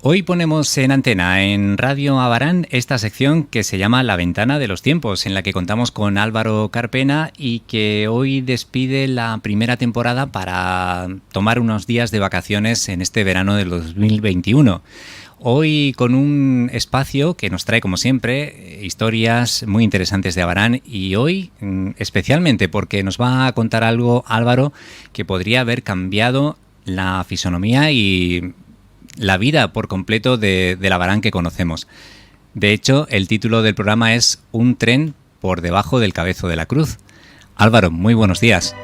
Hoy ponemos en antena en Radio Abarán esta sección que se llama La Ventana de los Tiempos, en la que contamos con Álvaro Carpena y que hoy despide la primera temporada para tomar unos días de vacaciones en este verano del 2021. Hoy con un espacio que nos trae, como siempre, historias muy interesantes de Abarán y hoy especialmente porque nos va a contar algo, Álvaro, que podría haber cambiado la fisonomía y la vida por completo del Abarán que conocemos. De hecho, el título del programa es Un tren por debajo del Cabezo de la Cruz. Álvaro, muy buenos días.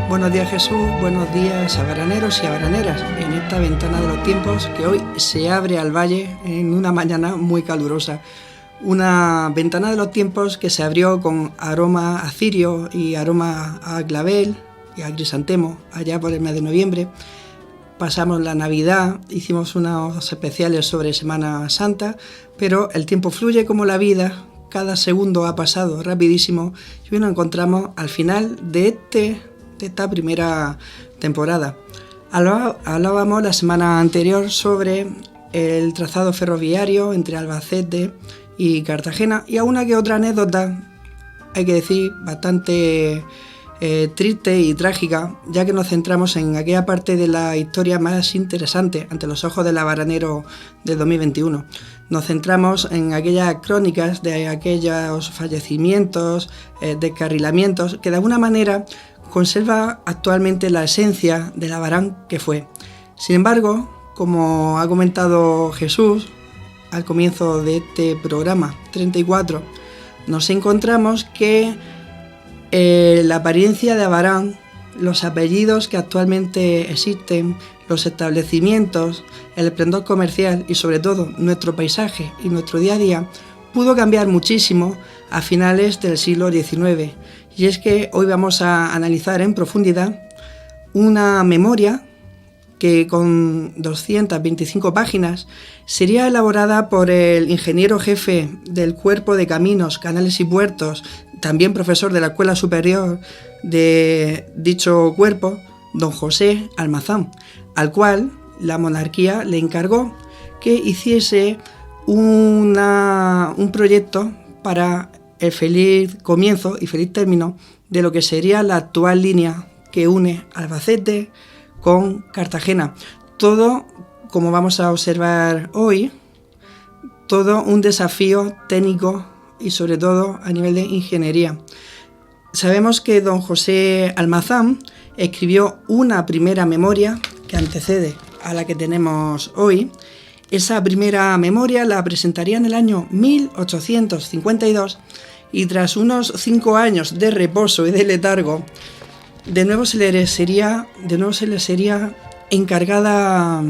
Buenos días, Jesús, buenos días abaraneros y abaraneras en esta ventana de los tiempos que hoy se abre al valle en una mañana muy calurosa. Una ventana de los tiempos que se abrió con aroma a cirio y aroma a clavel y a crisantemo allá por el mes de noviembre. Pasamos la Navidad, hicimos unos especiales sobre Semana Santa, pero el tiempo fluye como la vida, cada segundo ha pasado rapidísimo y hoy nos encontramos al final de esta primera temporada. Hablábamos la semana anterior sobre el trazado ferroviario entre Albacete y Cartagena y alguna que otra anécdota, hay que decir, bastante triste y trágica, ya que nos centramos en aquella parte de la historia más interesante ante los ojos del abaranero de 2021. Nos centramos en aquellas crónicas de aquellos fallecimientos, descarrilamientos, que de alguna manera conserva actualmente la esencia del Abarán que fue. Sin embargo, como ha comentado Jesús al comienzo de este programa 34, nos encontramos que la apariencia de Abarán, los apellidos que actualmente existen, los establecimientos, el esplendor comercial y sobre todo nuestro paisaje y nuestro día a día pudo cambiar muchísimo a finales del siglo XIX. Y es que hoy vamos a analizar en profundidad una memoria que con 225 páginas sería elaborada por el ingeniero jefe del Cuerpo de Caminos, Canales y Puertos, también profesor de la Escuela Superior de dicho cuerpo, don José Almazán, al cual la monarquía le encargó que hiciese un proyecto para el feliz comienzo y feliz término de lo que sería la actual línea que une Albacete con Cartagena. Todo, como vamos a observar hoy, todo un desafío técnico y sobre todo a nivel de ingeniería. Sabemos que don José Almazán escribió una primera memoria que antecede a la que tenemos hoy. Esa primera memoria la presentaría en el año 1852 y tras unos 5 años de reposo y de letargo, de nuevo se le sería encargada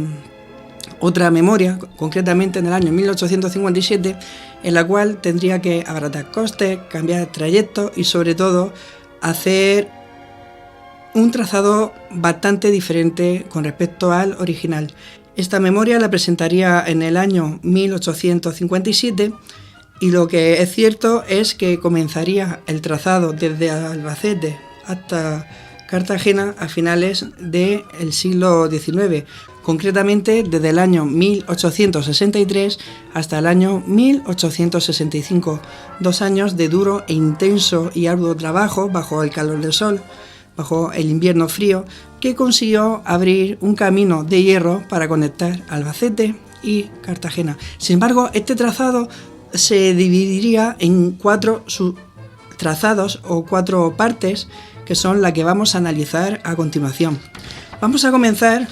otra memoria, concretamente en el año 1857, en la cual tendría que abaratar costes, cambiar trayectos y sobre todo hacer un trazado bastante diferente con respecto al original. Esta memoria la presentaría en el año 1857 y lo que es cierto es que comenzaría el trazado desde Albacete hasta Cartagena a finales del siglo XIX, concretamente desde el año 1863 hasta el año 1865, 2 años de duro e intenso y arduo trabajo bajo el calor del sol, bajo el invierno frío, que consiguió abrir un camino de hierro para conectar Albacete y Cartagena. Sin embargo, este trazado se dividiría en 4 subtrazados o 4 partes, que son las que vamos a analizar a continuación. Vamos a comenzar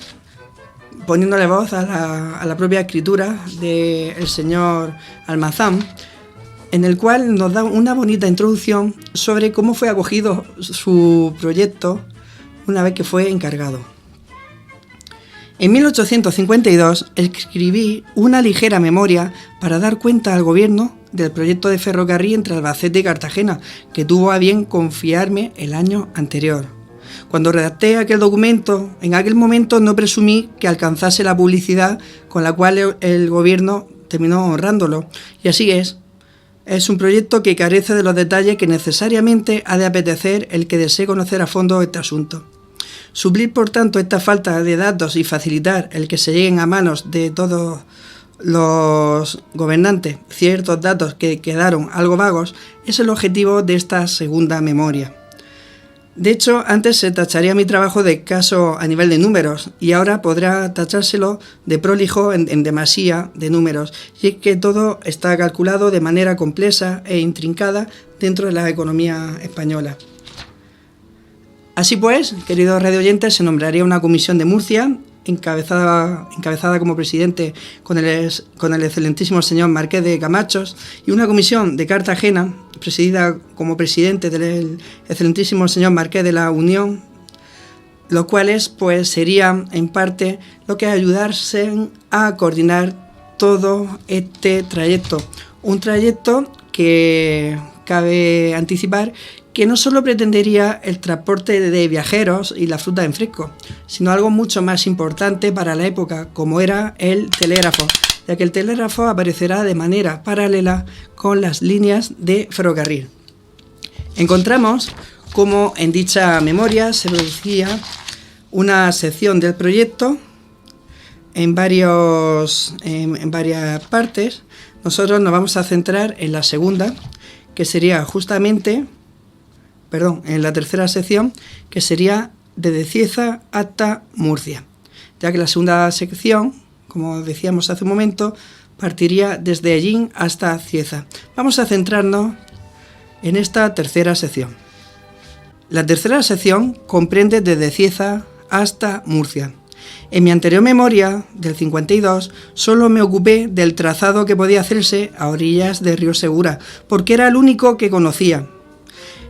poniéndole voz a la propia escritura del señor Almazán, en el cual nos da una bonita introducción sobre cómo fue acogido su proyecto una vez que fue encargado. En 1852 escribí una ligera memoria para dar cuenta al gobierno del proyecto de ferrocarril entre Albacete y Cartagena, que tuvo a bien confiarme el año anterior. Cuando redacté aquel documento, en aquel momento no presumí que alcanzase la publicidad con la cual el gobierno terminó honrándolo. Y así es. Es un proyecto que carece de los detalles que necesariamente ha de apetecer el que desee conocer a fondo este asunto. Suplir, por tanto, esta falta de datos y facilitar el que se lleguen a manos de todos los gobernantes ciertos datos que quedaron algo vagos es el objetivo de esta segunda memoria. De hecho, antes se tacharía mi trabajo de escaso a nivel de números y ahora podrá tachárselo de prolijo en demasía de números, y es que todo está calculado de manera compleja e intrincada dentro de la economía española. Así pues, queridos radioyentes, se nombraría una comisión de Murcia, encabezada como presidente con el excelentísimo señor Marqués de Camachos, y una comisión de Cartagena, presidida como presidente del excelentísimo señor Marqués de la Unión, los cuales pues serían en parte lo que ayudarse a coordinar todo este trayecto. Un trayecto que cabe anticipar que no solo pretendería el transporte de viajeros y la fruta en fresco, sino algo mucho más importante para la época, como era el telégrafo, ya que el telégrafo aparecerá de manera paralela con las líneas de ferrocarril. Encontramos cómo en dicha memoria se producía una sección del proyecto en varias partes. Nosotros nos vamos a centrar en la segunda, que sería justamente... en la tercera sección, que sería desde Cieza hasta Murcia, ya que la segunda sección, como decíamos hace un momento, partiría desde Hellín hasta Cieza. Vamos a centrarnos en esta tercera sección. La tercera sección comprende desde Cieza hasta Murcia. En mi anterior memoria, del 52, solo me ocupé del trazado que podía hacerse a orillas del río Segura, porque era el único que conocía.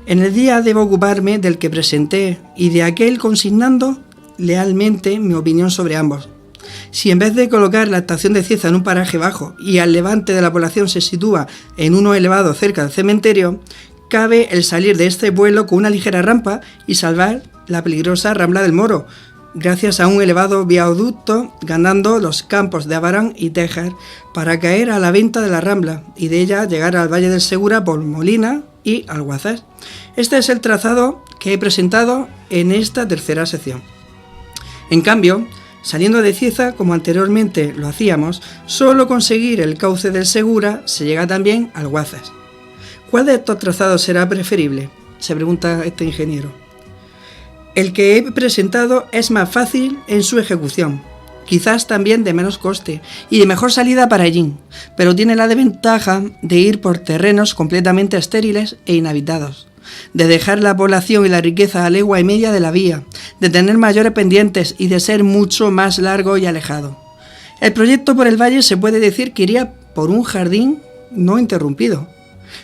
En el día debo ocuparme del que presenté y de aquel consignando lealmente mi opinión sobre ambos. Si en vez de colocar la estación de Cieza en un paraje bajo y al levante de la población se sitúa en uno elevado cerca del cementerio, cabe el salir de este pueblo con una ligera rampa y salvar la peligrosa Rambla del Moro, gracias a un elevado viaducto, ganando los campos de Abarán y Téjar, para caer a la venta de la Rambla y de ella llegar al Valle del Segura por Molina y Alguazas. Este es el trazado que he presentado en esta tercera sección. En cambio, saliendo de Cieza, como anteriormente lo hacíamos, solo conseguir el cauce del Segura se llega también a Alguazas. ¿Cuál de estos trazados será preferible?, se pregunta este ingeniero. El que he presentado es más fácil en su ejecución, quizás también de menos coste y de mejor salida para Hellín, pero tiene la desventaja de ir por terrenos completamente estériles e inhabitados, de dejar la población y la riqueza a legua y media de la vía, de tener mayores pendientes y de ser mucho más largo y alejado. El proyecto por el valle se puede decir que iría por un jardín no interrumpido.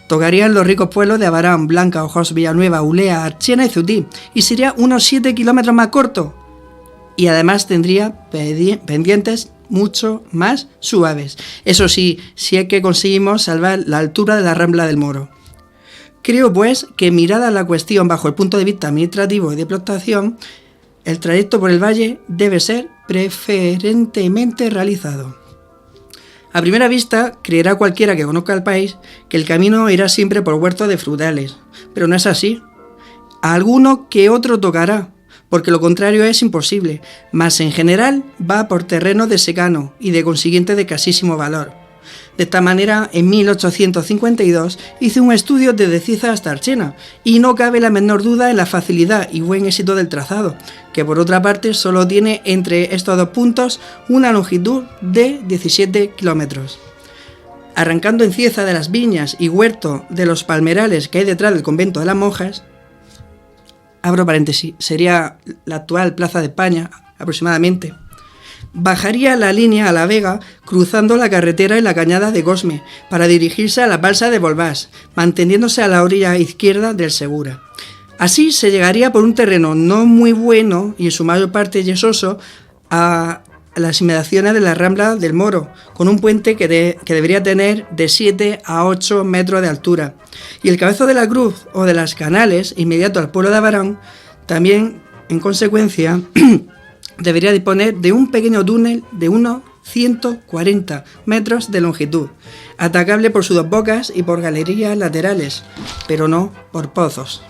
Tocarían los ricos pueblos de Abarán, Blanca, Ojos, Villanueva, Ulea, Archena y Ceutí, y sería unos 7 kilómetros más corto. Y además tendría pendientes mucho más suaves. Eso sí, si es que conseguimos salvar la altura de la Rambla del Moro. Creo, pues, que mirada la cuestión bajo el punto de vista administrativo y de explotación, el trayecto por el valle debe ser preferentemente realizado. A primera vista, creerá cualquiera que conozca el país que el camino irá siempre por huertos de frutales, pero no es así. A alguno que otro tocará, porque lo contrario es imposible, mas en general va por terrenos de secano y de consiguiente de escasísimo valor. De esta manera, en 1852 hice un estudio desde Cieza hasta Archena, y no cabe la menor duda en la facilidad y buen éxito del trazado, que por otra parte solo tiene entre estos dos puntos una longitud de 17 kilómetros. Arrancando en Cieza de las viñas y huerto de los palmerales que hay detrás del convento de las monjas, abro paréntesis, sería la actual Plaza de España aproximadamente, bajaría la línea a La Vega cruzando la carretera y la cañada de Cosme para dirigirse a la balsa de Bolvás, manteniéndose a la orilla izquierda del Segura. Así se llegaría por un terreno no muy bueno y en su mayor parte yesoso a las inmediaciones de la Rambla del Moro, con un puente que debería tener de 7 a 8 metros de altura. Y el Cabezo de la Cruz o de las Canales, inmediato al pueblo de Abarán, también en consecuencia debería disponer de un pequeño túnel de unos 140 metros de longitud, atacable por sus dos bocas y por galerías laterales, pero no por pozos.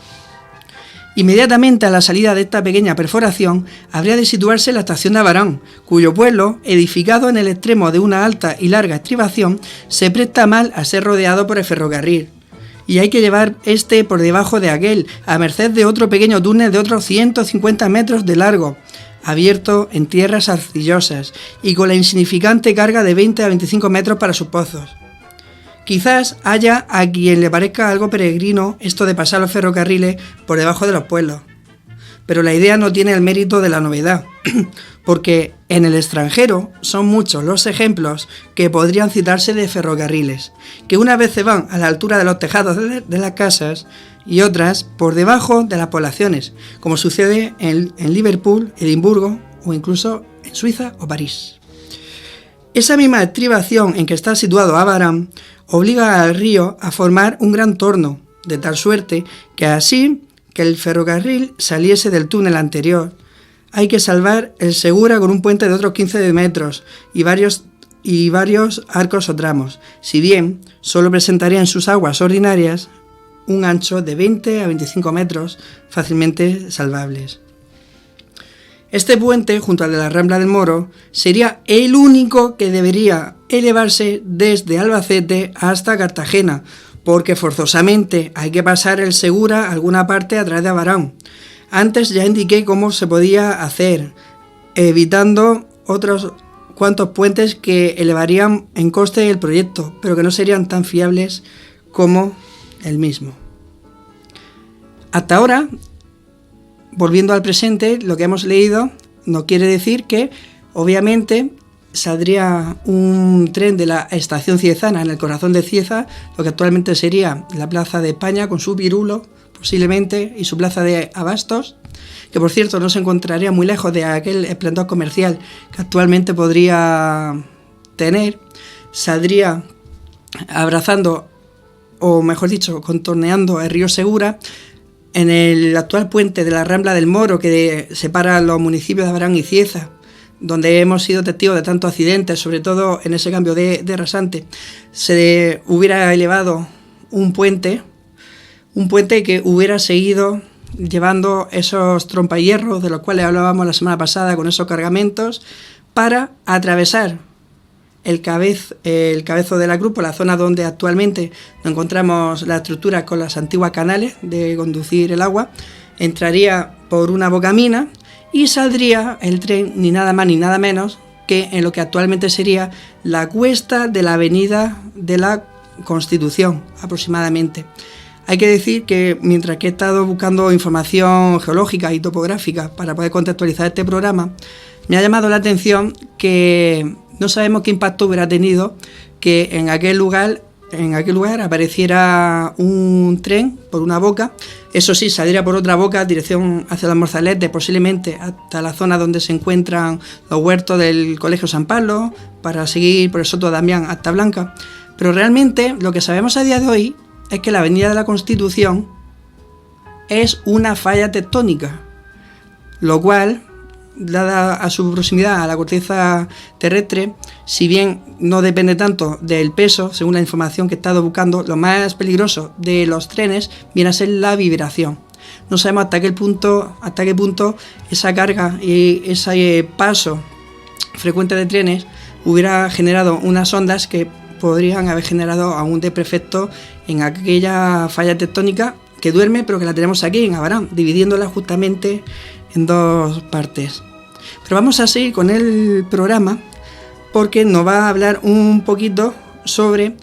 Inmediatamente a la salida de esta pequeña perforación habría de situarse la estación de Abarán, cuyo pueblo, edificado en el extremo de una alta y larga estribación, se presta mal a ser rodeado por el ferrocarril. Y hay que llevar este por debajo de aquel, a merced de otro pequeño túnel de otros 150 metros de largo, abierto en tierras arcillosas y con la insignificante carga de 20 a 25 metros para sus pozos. Quizás haya a quien le parezca algo peregrino esto de pasar los ferrocarriles por debajo de los pueblos, pero la idea no tiene el mérito de la novedad, porque en el extranjero son muchos los ejemplos que podrían citarse de ferrocarriles, que unas veces van a la altura de los tejados de las casas y otras por debajo de las poblaciones, como sucede en Liverpool, Edimburgo o incluso en Suiza o París. Esa misma estribación en que está situado Abarán obliga al río a formar un gran torno, de tal suerte que así que el ferrocarril saliese del túnel anterior, hay que salvar el Segura con un puente de otros 15 metros y varios arcos o tramos, si bien solo presentaría en sus aguas ordinarias un ancho de 20 a 25 metros fácilmente salvables. Este puente, junto al de la Rambla del Moro, sería el único que debería elevarse desde Albacete hasta Cartagena, porque forzosamente hay que pasar el Segura a alguna parte a través de Abarán. Antes ya indiqué cómo se podía hacer, evitando otros cuantos puentes que elevarían en coste el proyecto, pero que no serían tan fiables como el mismo. Hasta ahora, volviendo al presente, lo que hemos leído no quiere decir que, obviamente, saldría un tren de la estación ciezana en el corazón de Cieza, lo que actualmente sería la Plaza de España con su Pirulo, posiblemente, y su plaza de abastos, que por cierto no se encontraría muy lejos de aquel esplendor comercial que actualmente podría tener. Saldría abrazando, o mejor dicho, contorneando el río Segura, en el actual puente de la Rambla del Moro que separa los municipios de Abarán y Cieza, donde hemos sido testigos de tantos accidentes, sobre todo en ese cambio de rasante. Se hubiera elevado un puente que hubiera seguido llevando esos trompahierros de los cuales hablábamos la semana pasada con esos cargamentos para atravesar el cabezo de la cruz, por la zona donde actualmente encontramos las estructuras con las antiguas canales de conducir el agua. Entraría por una bocamina y saldría el tren ni nada más ni nada menos que en lo que actualmente sería la cuesta de la avenida de la Constitución, aproximadamente. Hay que decir que mientras que he estado buscando información geológica y topográfica para poder contextualizar este programa, me ha llamado la atención que no sabemos qué impacto hubiera tenido que en aquel lugar apareciera un tren por una boca. Eso sí, saldría por otra boca, dirección hacia las Morzaletes, posiblemente hasta la zona donde se encuentran los huertos del Colegio San Pablo, para seguir por el Soto de Damián hasta Blanca. Pero realmente lo que sabemos a día de hoy es que la Avenida de la Constitución es una falla tectónica, lo cual, dada a su proximidad a la corteza terrestre, si bien no depende tanto del peso, según la información que he estado buscando, lo más peligroso de los trenes viene a ser la vibración. No sabemos hasta qué punto esa carga y ese paso frecuente de trenes hubiera generado unas ondas que podrían haber generado aún desperfectos en aquella falla tectónica que duerme, pero que la tenemos aquí en Abarán, dividiéndola justamente en dos partes. Pero vamos a seguir con el programa porque nos va a hablar un poquito sobre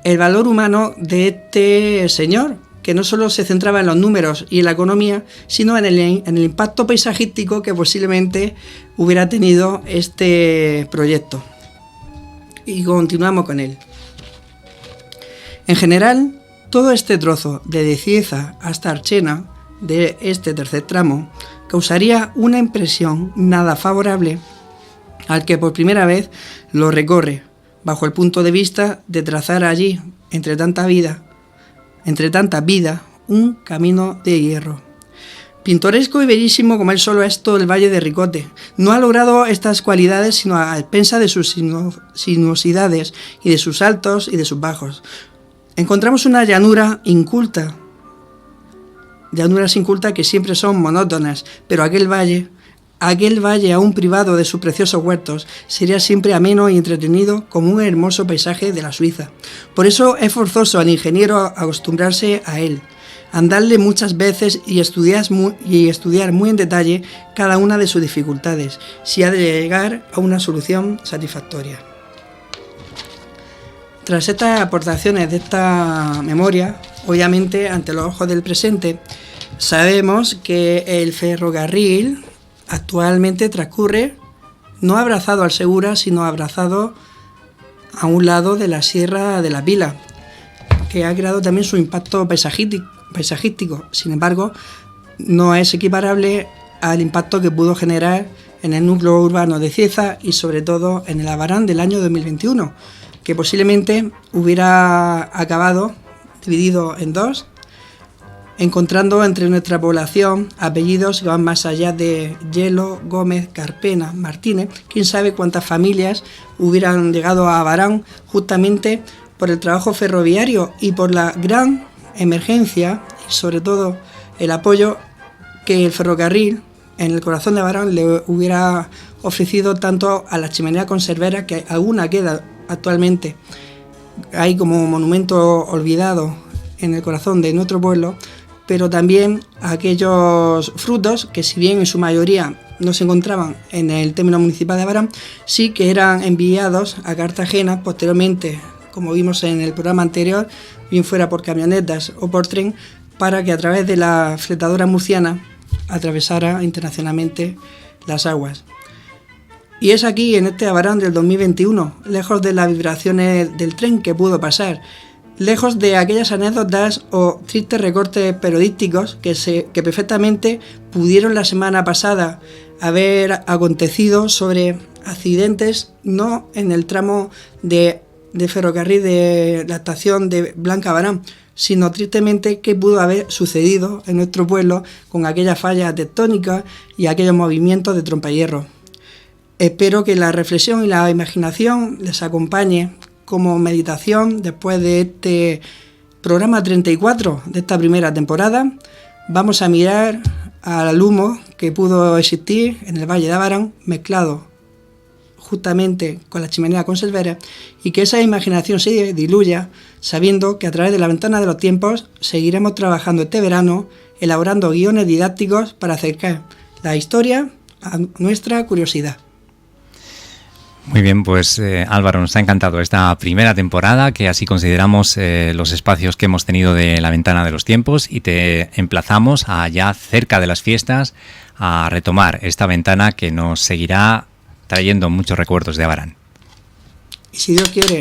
el valor humano de este señor, que no solo se centraba en los números y en la economía, sino en el impacto paisajístico que posiblemente hubiera tenido este proyecto. Y continuamos con él. En general, todo este trozo de Cieza hasta Archena, de este tercer tramo, causaría una impresión nada favorable al que por primera vez lo recorre, bajo el punto de vista de trazar allí, entre tanta vida, un camino de hierro. Pintoresco y bellísimo como él solo es todo el Valle de Ricote. No ha logrado estas cualidades sino a expensa de sus sinuosidades y de sus altos y de sus bajos. Encontramos una llanura inculta llanuras incultas que siempre son monótonas, pero aquel valle aún privado de sus preciosos huertos, sería siempre ameno y entretenido como un hermoso paisaje de la Suiza. Por eso es forzoso al ingeniero acostumbrarse a él, andarle muchas veces y estudiar muy en detalle cada una de sus dificultades, si ha de llegar a una solución satisfactoria. Tras estas aportaciones de esta memoria, obviamente ante los ojos del presente, sabemos que el ferrocarril actualmente transcurre no abrazado al Segura, sino abrazado a un lado de la Sierra de la Pila, que ha creado también su impacto paisajístico. Sin embargo, no es equiparable al impacto que pudo generar en el núcleo urbano de Cieza y sobre todo en el Abarán del año 2021, que posiblemente hubiera acabado dividido en dos, encontrando entre nuestra población apellidos que van más allá de Hielo, Gómez, Carpena, Martínez. Quién sabe cuántas familias hubieran llegado a Abarán justamente por el trabajo ferroviario y por la gran emergencia y sobre todo el apoyo que el ferrocarril en el corazón de Abarán le hubiera ofrecido tanto a la chimenea conservera, que alguna queda actualmente ahí como monumento olvidado en el corazón de nuestro pueblo, pero también a aquellos frutos que, si bien en su mayoría no se encontraban en el término municipal de Abarán, sí que eran enviados a Cartagena posteriormente, como vimos en el programa anterior, bien fuera por camionetas o por tren, para que a través de la fletadora murciana atravesara internacionalmente las aguas. Y es aquí, en este Abarán del 2021, lejos de las vibraciones del tren que pudo pasar, lejos de aquellas anécdotas o tristes recortes periodísticos que perfectamente pudieron la semana pasada haber acontecido sobre accidentes, no en el tramo de ferrocarril de la estación de Blanca Abarán, sino tristemente qué pudo haber sucedido en nuestro pueblo con aquellas fallas tectónicas y aquellos movimientos de trompahierro. Espero que la reflexión y la imaginación les acompañe como meditación después de este programa 34 de esta primera temporada. Vamos a mirar al humo que pudo existir en el Valle de Abarán, mezclado justamente con la chimenea conservera, y que esa imaginación se diluya, sabiendo que a través de la ventana de los tiempos seguiremos trabajando este verano, elaborando guiones didácticos para acercar la historia a nuestra curiosidad. Muy bien, pues Álvaro, nos ha encantado esta primera temporada, que así consideramos los espacios que hemos tenido de la ventana de los tiempos, y te emplazamos a ya cerca de las fiestas a retomar esta ventana que nos seguirá trayendo muchos recuerdos de Abarán. Y si Dios quiere,